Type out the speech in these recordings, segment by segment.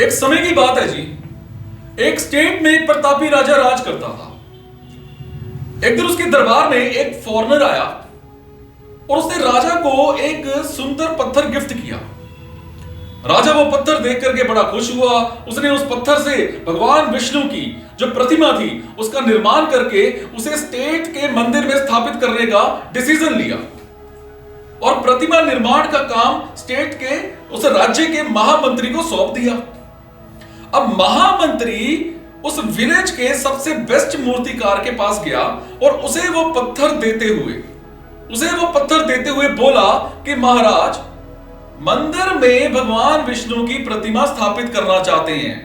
एक समय की बात है जी। एक स्टेट में एक प्रतापी राजा राज करता था। एक दिन उसके दरबार में एक फॉरेनर आया और उसने राजा को एक सुंदर पत्थर गिफ्ट किया। राजा वो पत्थर देख करके बड़ा खुश हुआ। उसने उस पत्थर से भगवान विष्णु की जो प्रतिमा थी उसका निर्माण करके उसे स्टेट के मंदिर में स्थापित करने का डिसीजन लिया और प्रतिमा निर्माण का काम स्टेट के उस राज्य के महामंत्री को सौंप दिया। अब महामंत्री उस विलेज के सबसे बेस्ट मूर्तिकार के पास गया और उसे वो पत्थर देते हुए बोला कि महाराज, मंदिर में भगवान विष्णु की प्रतिमा स्थापित करना चाहते हैं।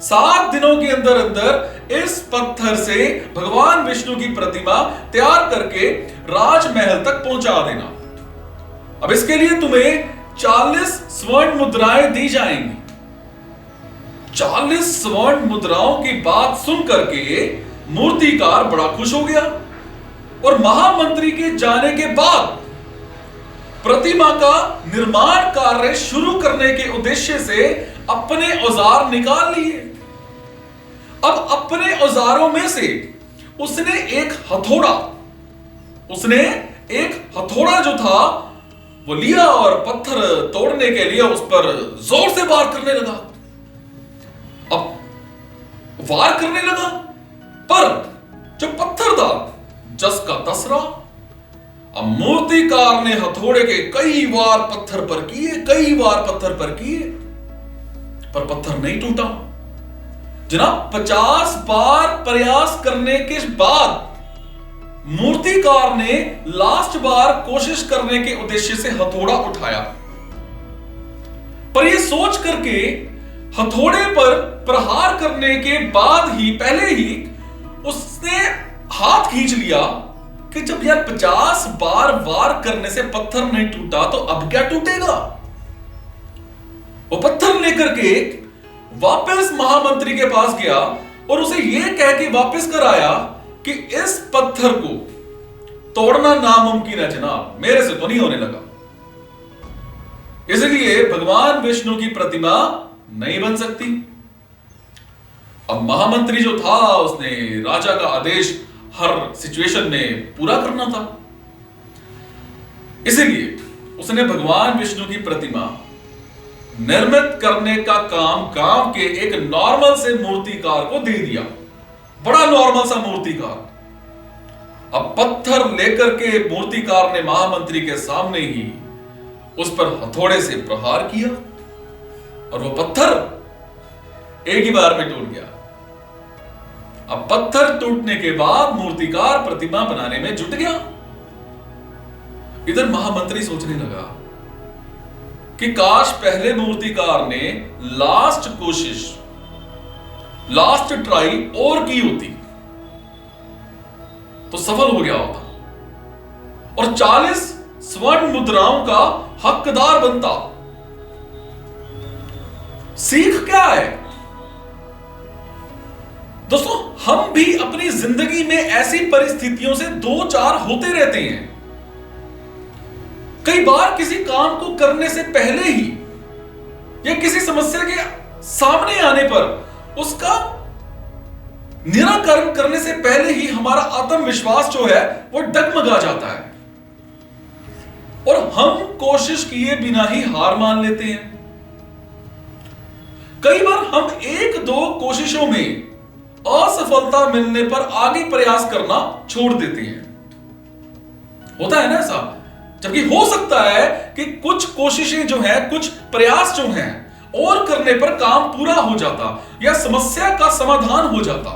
7 दिनों के अंदर अंदर इस पत्थर से भगवान विष्णु की प्रतिमा तैयार करके राजमहल तक पहुंचा देना। अब इसके लिए तुम्हें 40 स्वर्ण मुद्राएं दी जाएंगी। 40 स्वर्ण मुद्राओं की बात सुन करके मूर्तिकार बड़ा खुश हो गया और महामंत्री के जाने के बाद प्रतिमा का निर्माण कार्य शुरू करने के उद्देश्य से अपने औजार निकाल लिए। अब अपने औजारों में से उसने एक हथौड़ा जो था वो लिया और पत्थर तोड़ने के लिए उस पर जोर से वार करने लगा। अब वार करने लगा पर जो पत्थर था जस का तस रहा। अब मूर्तिकार ने हथौड़े के कई बार पत्थर पर किए पर पत्थर नहीं टूटा। जनाब 50 बार प्रयास करने के बाद मूर्तिकार ने लास्ट बार कोशिश करने के उद्देश्य से हथौड़ा उठाया, पर यह सोच करके हथौड़े पर प्रहार करने के बाद ही पहले ही उसने हाथ खींच लिया कि जब यार 50 बार वार करने से पत्थर नहीं टूटा तो अब क्या टूटेगा। वो पत्थर लेकर के वापस महामंत्री के पास गया और उसे यह कह के वापस कर आया कि इस पत्थर को तोड़ना नामुमकिन है जनाब, मेरे से तो नहीं होने लगा। इसलिए भगवान विष्णु की प्रतिमा नहीं बन सकती। अब महामंत्री जो था उसने राजा का आदेश हर सिचुएशन में पूरा करना था, इसलिए उसने भगवान विष्णु की प्रतिमा निर्मित करने का काम गांव के एक नॉर्मल से मूर्तिकार को दे दिया। बड़ा नॉर्मल सा मूर्तिकार। अब पत्थर लेकर के मूर्तिकार ने महामंत्री के सामने ही उस पर हथौड़े से प्रहार किया और वो पत्थर एक ही बार में टूट गया। अब पत्थर टूटने के बाद मूर्तिकार प्रतिमा बनाने में जुट गया। इधर महामंत्री सोचने लगा कि काश पहले मूर्तिकार ने लास्ट ट्राई और की होती तो सफल हो गया होता और 40 स्वर्ण मुद्राओं का हकदार बनता। सीख क्या है दोस्तों, हम भी अपनी जिंदगी में ऐसी परिस्थितियों से 2-4 होते रहते हैं। कई बार किसी काम को करने से पहले ही या किसी समस्या के सामने आने पर उसका निराकरण करने से पहले ही हमारा आत्मविश्वास जो है वो डगमगा जाता है और हम कोशिश किए बिना ही हार मान लेते हैं। कई बार हम 1-2 कोशिशों में असफलता मिलने पर आगे प्रयास करना छोड़ देते हैं। होता है ना ऐसा, जबकि हो सकता है कि कुछ कोशिशें जो हैं, कुछ प्रयास जो हैं और करने पर काम पूरा हो जाता या समस्या का समाधान हो जाता।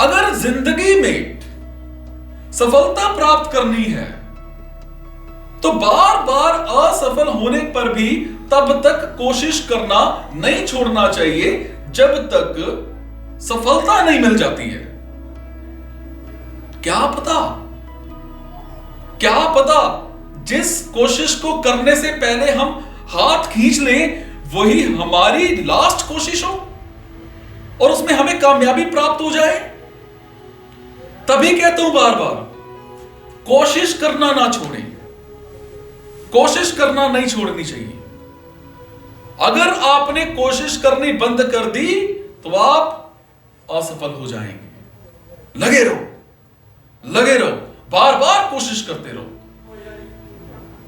अगर जिंदगी में सफलता प्राप्त करनी है तो बार बार असफल होने पर भी तब तक कोशिश करना नहीं छोड़ना चाहिए जब तक सफलता नहीं मिल जाती है। क्या पता जिस कोशिश को करने से पहले हम हाथ खींच लें वही हमारी लास्ट कोशिश हो और उसमें हमें कामयाबी प्राप्त हो जाए। तभी कहता हूं बार बार, कोशिश करना ना छोड़ें, कोशिश करना नहीं छोड़नी चाहिए। अगर आपने कोशिश करनी बंद कर दी तो आप असफल हो जाएंगे। लगे रहो, लगे रहो, बार बार कोशिश करते रहो।